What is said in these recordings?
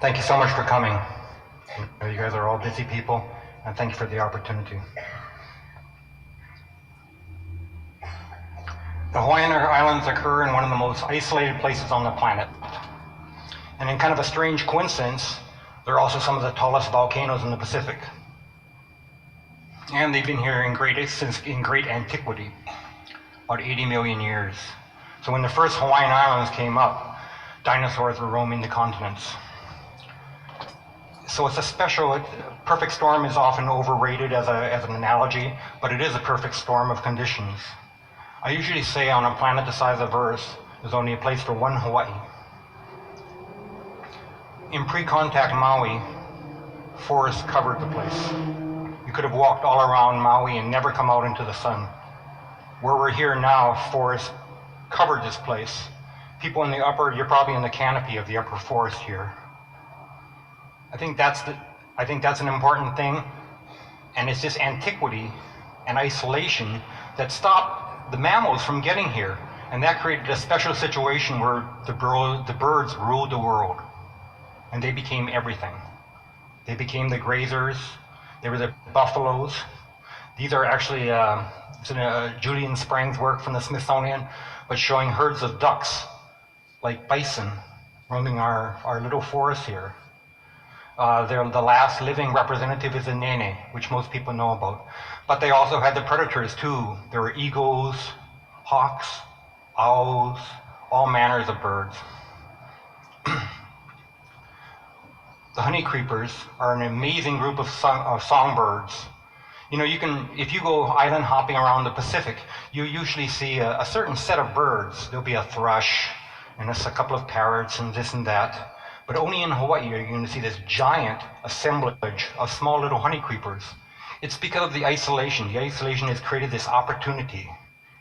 Thank you so much for coming. You guys are all busy people, and thank you for the opportunity. The Hawaiian Islands occur in one of the most isolated places on the planet. And in kind of a strange coincidence, they're also some of the tallest volcanoes in the Pacific. And they've been here since great antiquity, about 80 million years. So when the first Hawaiian Islands came up, dinosaurs were roaming the continents. So it's perfect storm is often overrated as an analogy, but it is a perfect storm of conditions. I usually say on a planet the size of Earth, there's only a place for one Hawaii. In pre-contact Maui, forests covered the place. You could have walked all around Maui and never come out into the sun. Where we're here now, forests covered this place. People in the upper, you're probably in the canopy of the upper forest here. I think that's an important thing, and it's this antiquity and isolation that stopped the mammals from getting here, and that created a special situation where the birds ruled the world, and they became everything. They became the grazers. They were the buffaloes. These are actually Julian Sprang's work from the Smithsonian, but showing herds of ducks, like bison, roaming our little forest here. The last living representative is the nene, which most people know about. But they also had the predators too. There were eagles, hawks, owls, all manners of birds. The honey creepers are an amazing group of songbirds. You know, if you go island hopping around the Pacific, you usually see a certain set of birds. There'll be a thrush, and a couple of parrots, and this and that. But only in Hawaii are you going to see this giant assemblage of small little honey creepers. It's because of the isolation. The isolation has created this opportunity.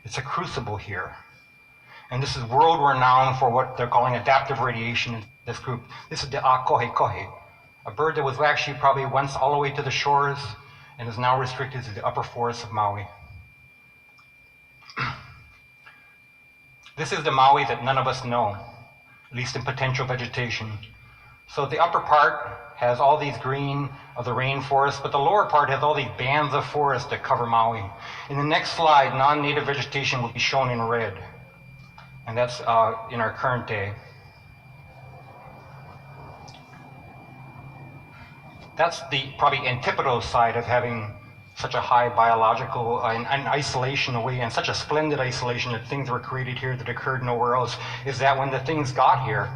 It's a crucible here. And this is world renowned for what they're calling adaptive radiation in this group. This is the a'kohe, a bird that was actually probably once all the way to the shores and is now restricted to the upper forests of Maui. This is the Maui that none of us know, at least in potential vegetation. So the upper part has all these green of the rainforest, but the lower part has all these bands of forest that cover Maui. In the next slide, non-native vegetation will be shown in red, and that's in our current day. That's the probably antipodal side of having such a high biological and isolation away, and such a splendid isolation that things were created here that occurred nowhere else, is that when the things got here,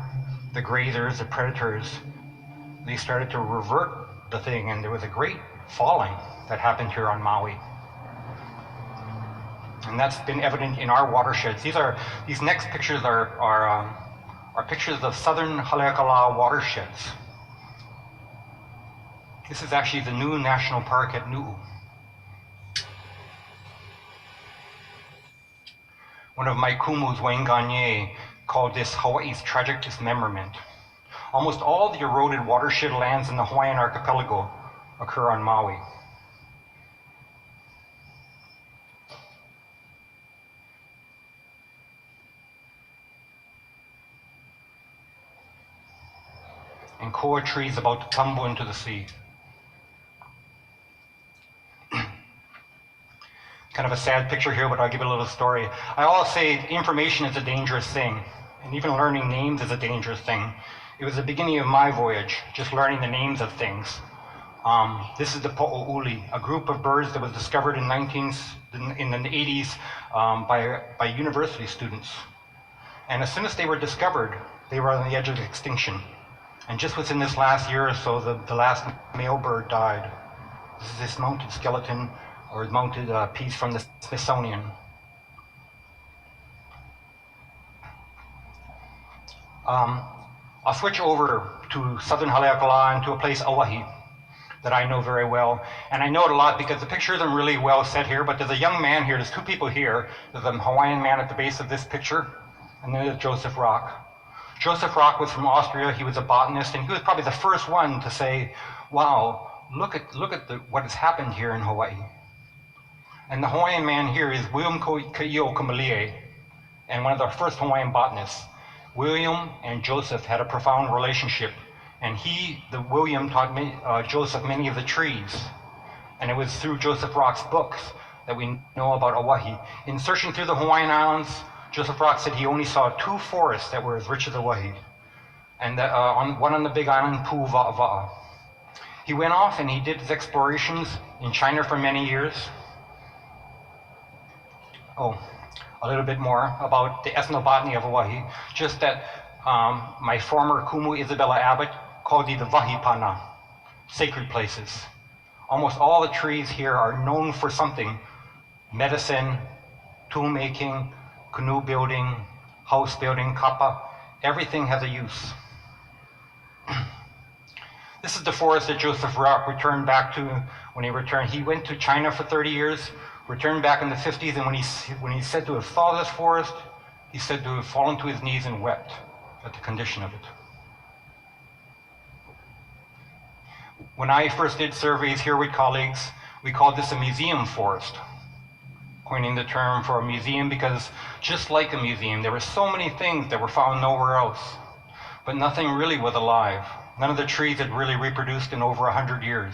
the grazers, the predators, they started to revert the thing, and there was a great falling that happened here on Maui. And that's been evident in our watersheds. These next pictures are pictures of southern Haleakala watersheds. This is actually the new national park at Nu'u. One of my kumus, Wayne Gagne, called this Hawaii's tragic dismemberment. Almost all the eroded watershed lands in the Hawaiian archipelago occur on Maui. And koa trees about to tumble into the sea. Kind of a sad picture here, but I'll give it a little story. I always say information is a dangerous thing, and even learning names is a dangerous thing. It was the beginning of my voyage, just learning the names of things. This is the po'ouli, a group of birds that was discovered in the 80s by university students. And as soon as they were discovered, they were on the edge of extinction. And just within this last year or so, the last male bird died. This is this mounted skeleton, or mounted piece from the Smithsonian. I'll switch over to southern Haleakala and to a place, Oahi, that I know very well. And I know it a lot because the picture isn't really well set here, but there's a young man here, there's two people here. There's a Hawaiian man at the base of this picture, and then there's Joseph Rock. Joseph Rock was from Austria. He was a botanist, and he was probably the first one to say, wow, look at what has happened here in Hawaii. And the Hawaiian man here is William Kaio Kamalie, and one of the first Hawaiian botanists. William and Joseph had a profound relationship And William taught Joseph many of the trees. And it was through Joseph Rock's books that we know about Oahe. In searching through the Hawaiian Islands, Joseph Rock said he only saw 2 forests that were as rich as Oahe. And one on the Big Island, Pu'uwa'awa'a. He went off and he did his explorations in China for many years. Oh, a little bit more about the ethnobotany of Oahe. Just that my former kumu, Isabella Abbott, called it the Wahipana, sacred places. Almost all the trees here are known for something: medicine, tool making, canoe building, house building, kapa. Everything has a use. This is the forest that Joseph Rock returned back to when he returned. He went to China for 30 years, returned back in the 50s, and when he said to have saw this forest, he said to have fallen to his knees and wept at the condition of it. When I first did surveys here with colleagues, we called this a museum forest, coining the term for a museum because just like a museum, there were so many things that were found nowhere else, but nothing really was alive. None of the trees had really reproduced in over 100 years.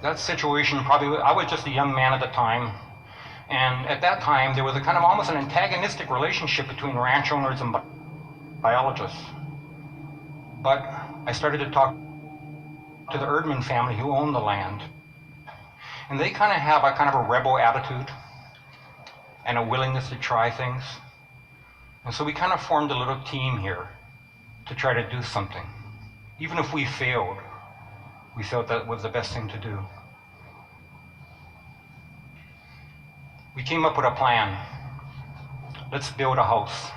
That situation I was just a young man at the time, and at that time there was a kind of almost an antagonistic relationship between ranch owners and biologists. But I started to talk to the Erdman family who owned the land, and they kind of have a rebel attitude and a willingness to try things. And so we kind of formed a little team here to try to do something. Even if we failed, we felt that was the best thing to do. We came up with a plan. Let's build a house.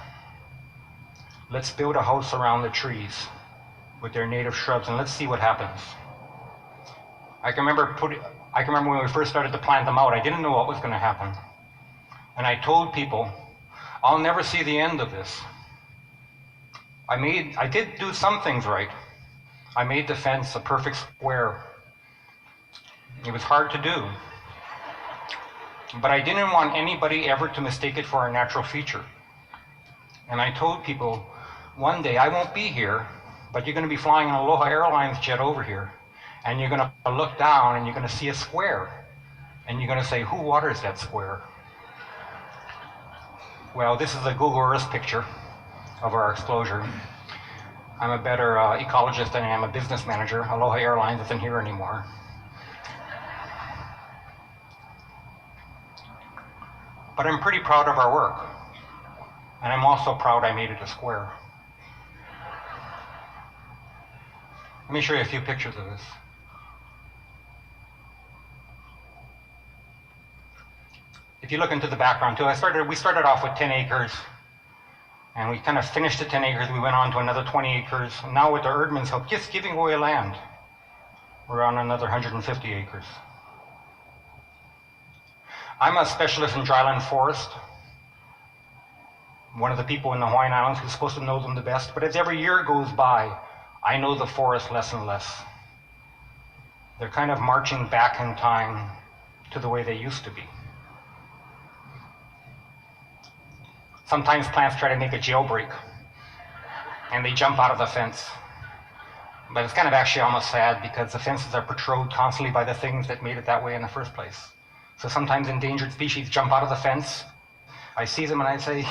Let's build a house around the trees with their native shrubs, and let's see what happens. I can remember when we first started to plant them out, I didn't know what was going to happen. And I told people, I'll never see the end of this. I did do some things right. I made the fence a perfect square. It was hard to do. But I didn't want anybody ever to mistake it for a natural feature. And I told people, one day I won't be here, but you're going to be flying an Aloha Airlines jet over here, and you're going to look down and you're going to see a square. And you're going to say, who waters that square? Well, this is a Google Earth picture of our exposure. I'm a better ecologist than I am a business manager. Aloha Airlines isn't here anymore. But I'm pretty proud of our work. And I'm also proud I made it a square. Let me show you a few pictures of this. If you look into the background too, we started off with 10 acres, and we kind of finished the 10 acres. We went on to another 20 acres. And now with the Erdman's help, just giving away land, we're on another 150 acres. I'm a specialist in dryland forest, one of the people in the Hawaiian Islands who's supposed to know them the best. But as every year goes by, I know the forest less and less. They're kind of marching back in time to the way they used to be. Sometimes plants try to make a jailbreak, and they jump out of the fence. But it's kind of actually almost sad because the fences are patrolled constantly by the things that made it that way in the first place. So sometimes endangered species jump out of the fence. I see them and I say,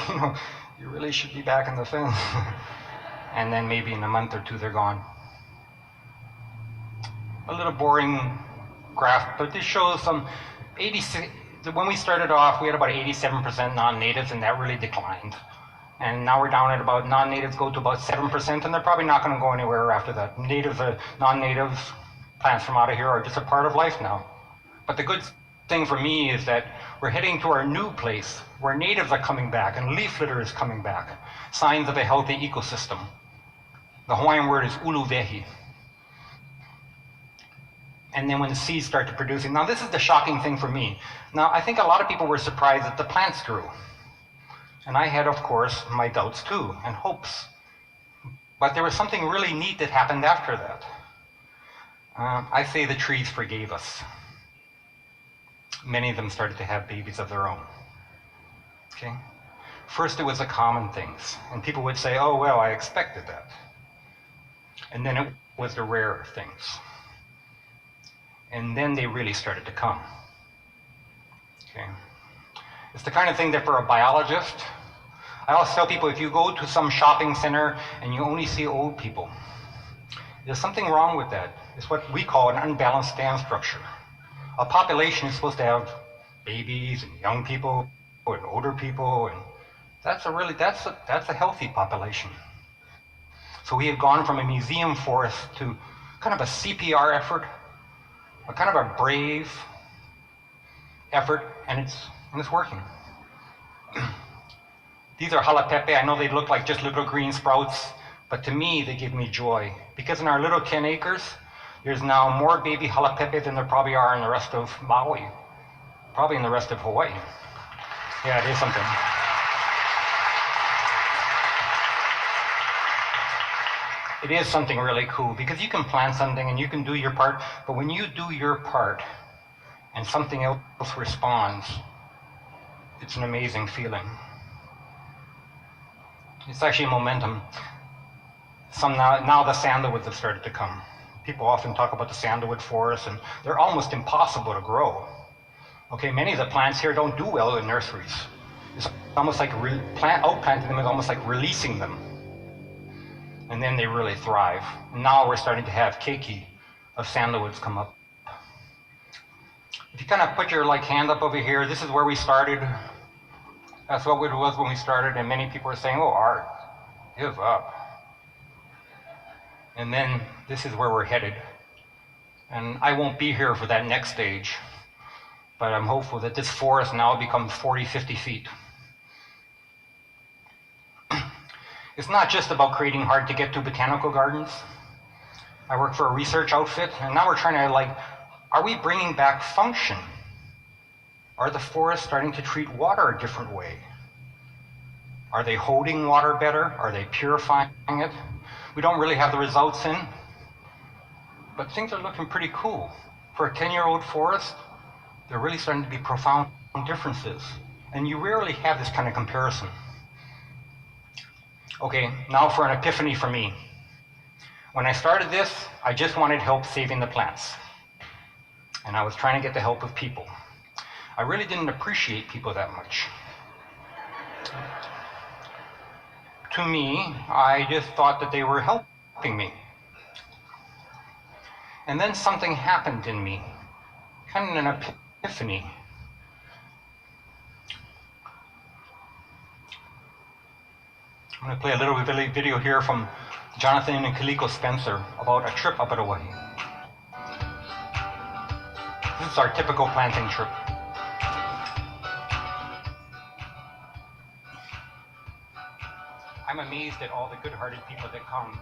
you really should be back in the fence. And then maybe in a month or two they're gone. A little boring graph, but this shows some 86. When we started off, we had about 87% non-natives, and that really declined. And now we're down at about non-natives go to about 7%, and they're probably not going to go anywhere after that. Non-natives, plants from out of here are just a part of life now. But the good thing for me is that we're heading to our new place where natives are coming back and leaf litter is coming back. Signs of a healthy ecosystem. The Hawaiian word is uluwehi. And then when the seeds start to produce, now this is the shocking thing for me. Now I think a lot of people were surprised that the plants grew. And I had, of course, my doubts too, and hopes. But there was something really neat that happened after that. I say the trees forgave us. Many of them started to have babies of their own. Okay? First it was the common things, and people would say, oh, well, I expected that. And then it was the rare things. And then they really started to come. Okay. It's the kind of thing that for a biologist, I always tell people, if you go to some shopping center and you only see old people, there's something wrong with that. It's what we call an unbalanced stand structure. A population is supposed to have babies and young people and older people, and that's a healthy population. So we have gone from a museum forest to kind of a CPR effort, a kind of a brave effort, and it's working. These are jalapepe. I know they look like just little green sprouts, but to me, they give me joy. Because in our little 10 acres, there's now more baby jalapepe than there probably are in the rest of Maui, probably in the rest of Hawaii. Yeah, it is something. It is something really cool, because you can plant something and you can do your part, but when you do your part and something else responds, it's an amazing feeling. It's actually momentum. Now the sandalwoods have started to come. People often talk about the sandalwood forests, and they're almost impossible to grow. Okay, many of the plants here don't do well in nurseries. It's almost like outplanting them is almost like releasing them. And then they really thrive. Now we're starting to have keiki of sandalwoods come up. If you kind of put your hand up over here, this is where we started. That's what it was when we started, and many people are saying, oh, Art, give up. And then this is where we're headed. And I won't be here for that next stage, but I'm hopeful that this forest now becomes 40, 50 feet. It's not just about creating hard to get to botanical gardens. I work for a research outfit, and now we're trying to are we bringing back function? Are the forests starting to treat water a different way? Are they holding water better? Are they purifying it? We don't really have the results in, but things are looking pretty cool. For a 10-year-old forest, there are really starting to be profound differences, and you rarely have this kind of comparison. Okay, now for an epiphany for me. When I started this, I just wanted help saving the plants, and I was trying to get the help of people. I really didn't appreciate people that much. To me, I just thought that they were helping me. And then something happened in me, kind of an epiphany. I'm going to play a little video here from Jonathan and Kaliko Spencer about a trip up at Hawaii. This is our typical planting trip. I'm amazed at all the good-hearted people that come.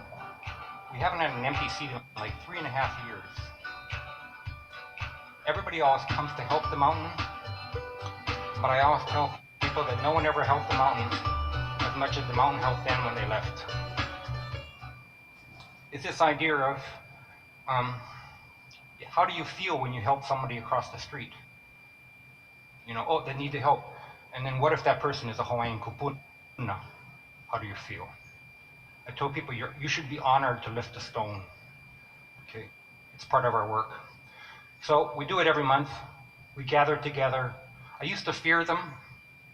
We haven't had an empty seat in like 3.5 years. Everybody always comes to help the mountain, but I always tell people that no one ever helped the mountain as much as the mountain helped them when they left. It's this idea of how do you feel when you help somebody across the street? Oh, they need the help. And then what if that person is a Hawaiian kupuna? How do you feel? I told people you should be honored to lift a stone. Okay, it's part of our work. So we do it every month. We gather together. I used to fear them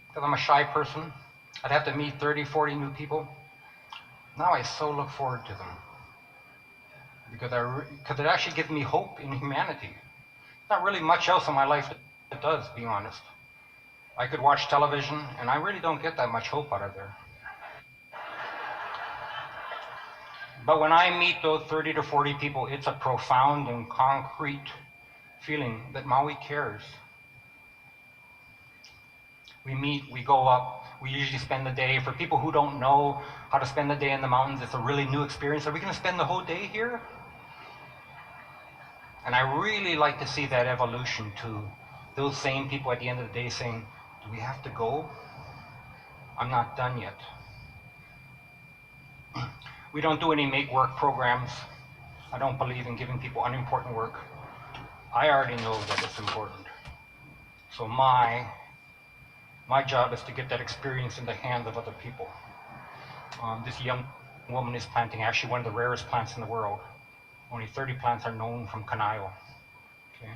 because I'm a shy person. I'd have to meet 30, 40 new people. Now I so look forward to them because it actually gives me hope in humanity. Not really much else in my life that does, being honest. I could watch television and I really don't get that much hope out of there. But when I meet those 30 to 40 people, it's a profound and concrete feeling that Maui cares. We meet, we go up, we usually spend the day. For people who don't know how to spend the day in the mountains, it's a really new experience. Are we going to spend the whole day here? And I really like to see that evolution to those same people at the end of the day saying, do we have to go? I'm not done yet. We don't do any make work programs. I don't believe in giving people unimportant work. I already know that it's important. So my My job is to get that experience in the hands of other people. This young woman is planting actually one of the rarest plants in the world. Only 30 plants are known from Canayo. Okay?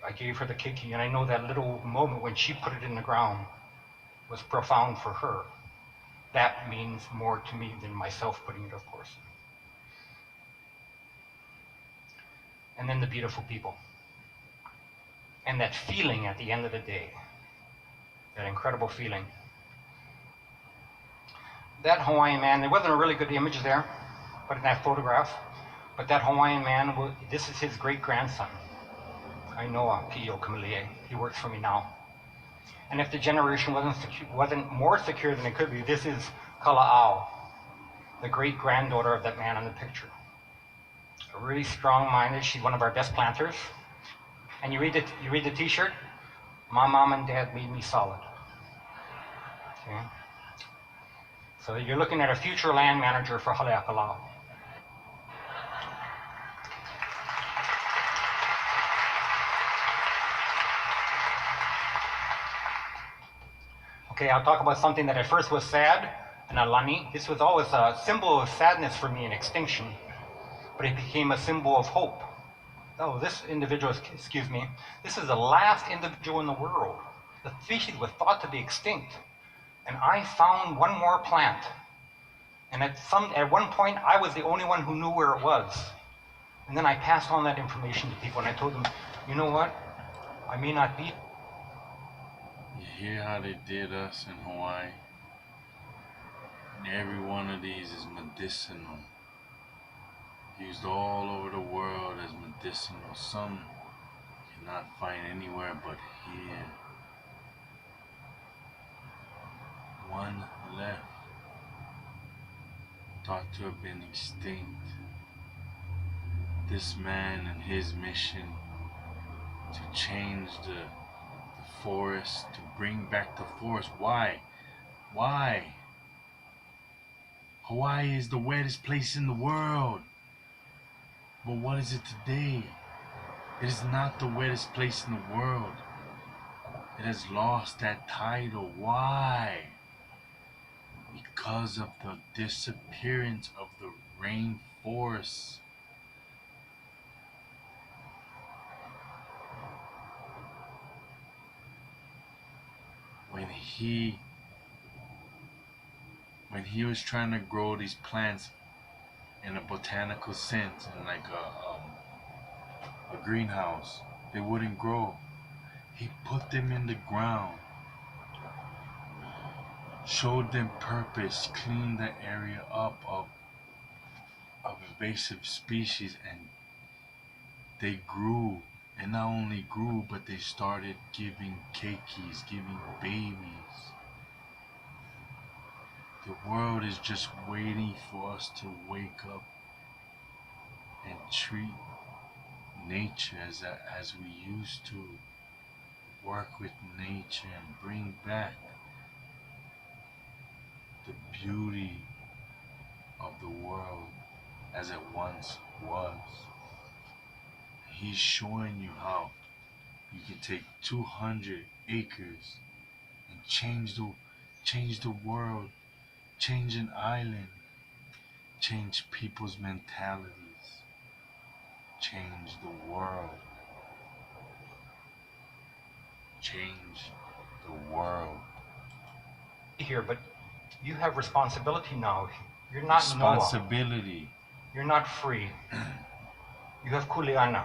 I gave her the keiki, and I know that little moment when she put it in the ground was profound for her. That means more to me than myself putting it, of course. And then the beautiful people. And that feeling at the end of the day, that incredible feeling. That Hawaiian man, there wasn't a really good image there, but in that photograph, but that Hawaiian man, this is his great-grandson. I know Pio Kamilie. He works for me now. And if the generation wasn't more secure than it could be, this is Kala'au, the great-granddaughter of that man in the picture. Really strong-minded. She's one of our best planters. And you read the T-shirt. My mom and dad made me solid. Okay. So you're looking at a future land manager for Haleakala. Okay, I'll talk about something that at first was sad, an alani. This was always a symbol of sadness for me in extinction, but it became a symbol of hope. Oh, this individual, excuse me, this is the last individual in the world. The species was thought to be extinct, and I found one more plant. And at one point, I was the only one who knew where it was. And then I passed on that information to people, and I told them, you know what? I may not be. You hear how they did us in Hawaii? And every one of these is medicinal. Used all over the world as medicinal. Some cannot find anywhere but here. One left. Thought to have been extinct. This man and his mission to change the forest, to bring back the forest. Why? Why? Hawaii is the wettest place in the world. But what is it today? It is not the wettest place in the world. It has lost that title. Why? Because of the disappearance of the rainforest. When he was trying to grow these plants in a botanical sense, in like a greenhouse, they wouldn't grow. He put them in the ground, showed them purpose, cleaned the area up of invasive species, and they grew. And not only grew, but they started giving keikis, giving babies. The world is just waiting for us to wake up and treat nature as we used to. Work with nature and bring back the beauty of the world as it once was. He's showing you how you can take 200 acres and change the world, change an island, change people's mentalities, change the world, change the world. Here, but you have responsibility now. You're not responsibility. Noah. You're not free. You have kuleana.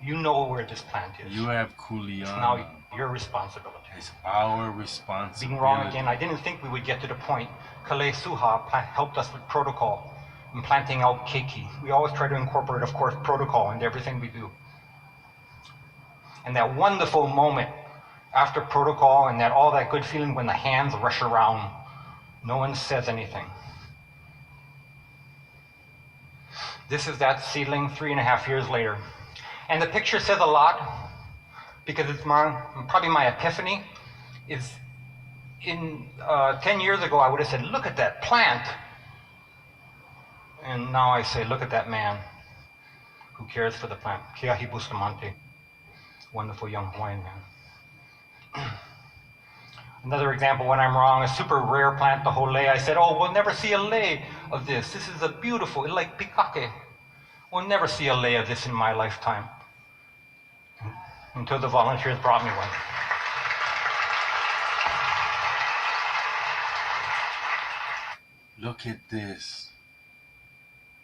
You know where this plant is. You have kuleana. It's now your responsibility. It's our responsibility. Being wrong again, I didn't think we would get to the point. Kale Suha helped us with protocol in planting out keiki. We always try to incorporate, of course, protocol into everything we do. And that wonderful moment after protocol and all that good feeling when the hands rush around, no one says anything. This is that seedling 3.5 years later. And the picture says a lot because it's probably my epiphany. Is in 10 years ago, I would have said, look at that plant. And now I say, look at that man who cares for the plant. Keahi Bustamante, wonderful young Hawaiian man. Another example when I'm wrong, a super rare plant, the hole. I said, oh, we'll never see a lay of this. This is a beautiful, like pikake. We'll never see a lay of this in my lifetime. Until the volunteers brought me one. Look at this.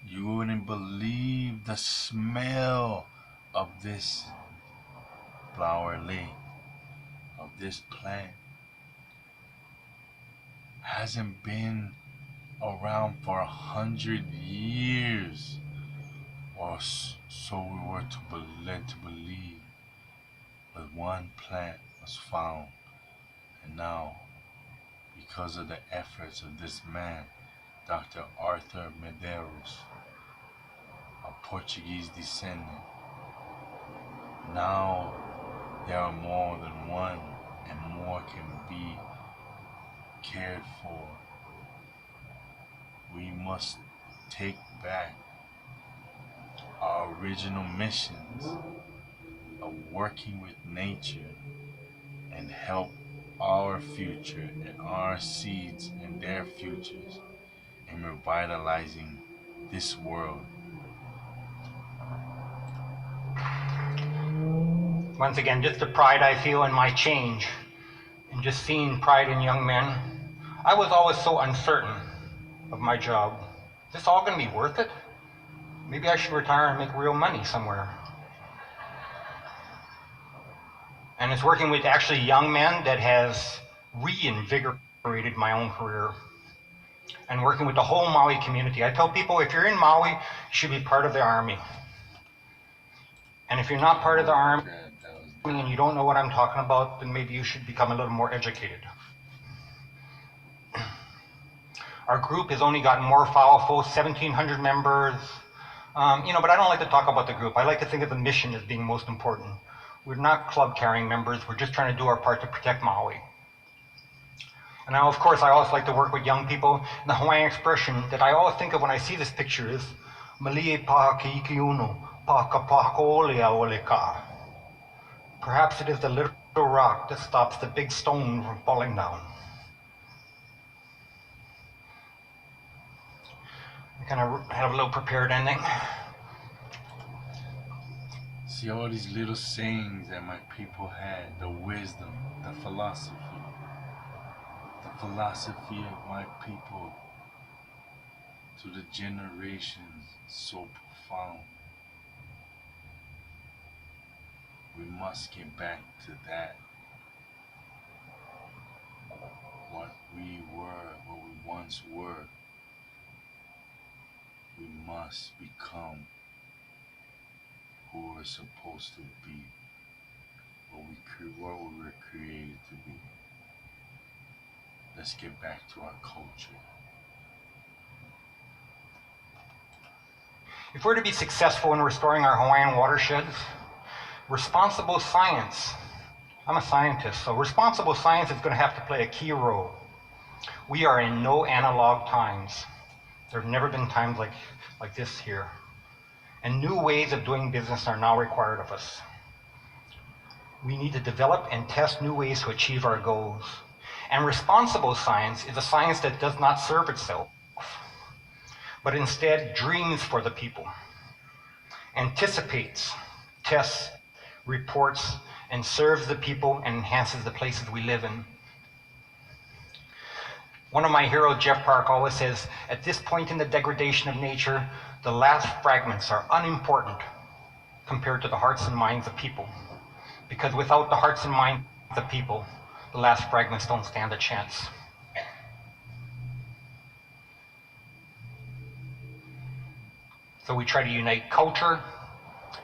You wouldn't believe the smell of this flower lay, of this plant. Hasn't been around for 100 years, or so we were led to believe. But one plant was found, and now, because of the efforts of this man, Dr. Arthur Medeiros, a Portuguese descendant, now there are more than one, and more can be cared for. We must take back our original missions of working with nature and help our future and our seeds and their futures in revitalizing this world. Once again, just the pride I feel in my change and just seeing pride in young men. I was always so uncertain of my job. Is this all going to be worth it? Maybe I should retire and make real money somewhere. And it's working with actually young men that has reinvigorated my own career. And working with the whole Maui community. I tell people, if you're in Maui, you should be part of the Army. And if you're not part of the Army and you don't know what I'm talking about, then maybe you should become a little more educated. Our group has only gotten more powerful, 1,700 members. But I don't like to talk about the group. I like to think of the mission as being most important. We're not club-carrying members. We're just trying to do our part to protect Maui. And now, of course, I also like to work with young people. And the Hawaiian expression that I always think of when I see this picture is Malie paha ke iki unu, paha ka paha ka ole a ole ka. Perhaps it is the little rock that stops the big stone from falling down. I kind of have a little prepared ending. See all these little sayings that my people had, the wisdom, the philosophy of my people to the generations, so profound. We must get back to that. What we were, what we once were. We must become who we're supposed to be, what we were created to be. Let's get back to our culture. If we're to be successful in restoring our Hawaiian watersheds, responsible science, I'm a scientist, so responsible science is going to have to play a key role. We are in no analog times. There have never been times like this here. And new ways of doing business are now required of us. We need to develop and test new ways to achieve our goals. And responsible science is a science that does not serve itself, but instead dreams for the people, anticipates, tests, reports, and serves the people and enhances the places we live in. One of my heroes, Jeff Park, always says, at this point in the degradation of nature, the last fragments are unimportant compared to the hearts and minds of people. Because without the hearts and minds of the people, the last fragments don't stand a chance. So we try to unite culture,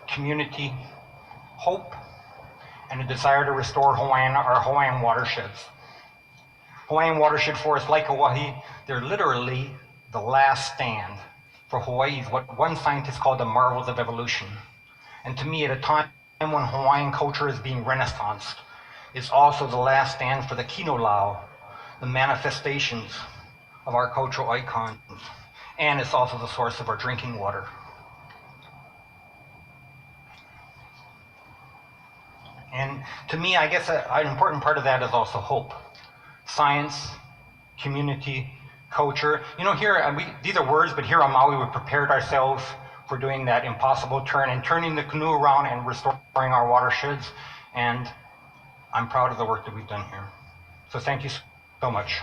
community, hope, and a desire to restore our Hawaiian watersheds. Hawaiian watershed forests like Hawaii, they're literally the last stand for Hawaii's, what one scientist called the marvels of evolution. And to me, at a time when Hawaiian culture is being renaissanced, it's also the last stand for the kino lau, the manifestations of our cultural icons. And it's also the source of our drinking water. And to me, I guess an important part of that is also hope. science, community, culture. You know, here, these are words, but here on Maui, we prepared ourselves for doing that impossible turn and turning the canoe around and restoring our watersheds. And I'm proud of the work that we've done here. So thank you so much.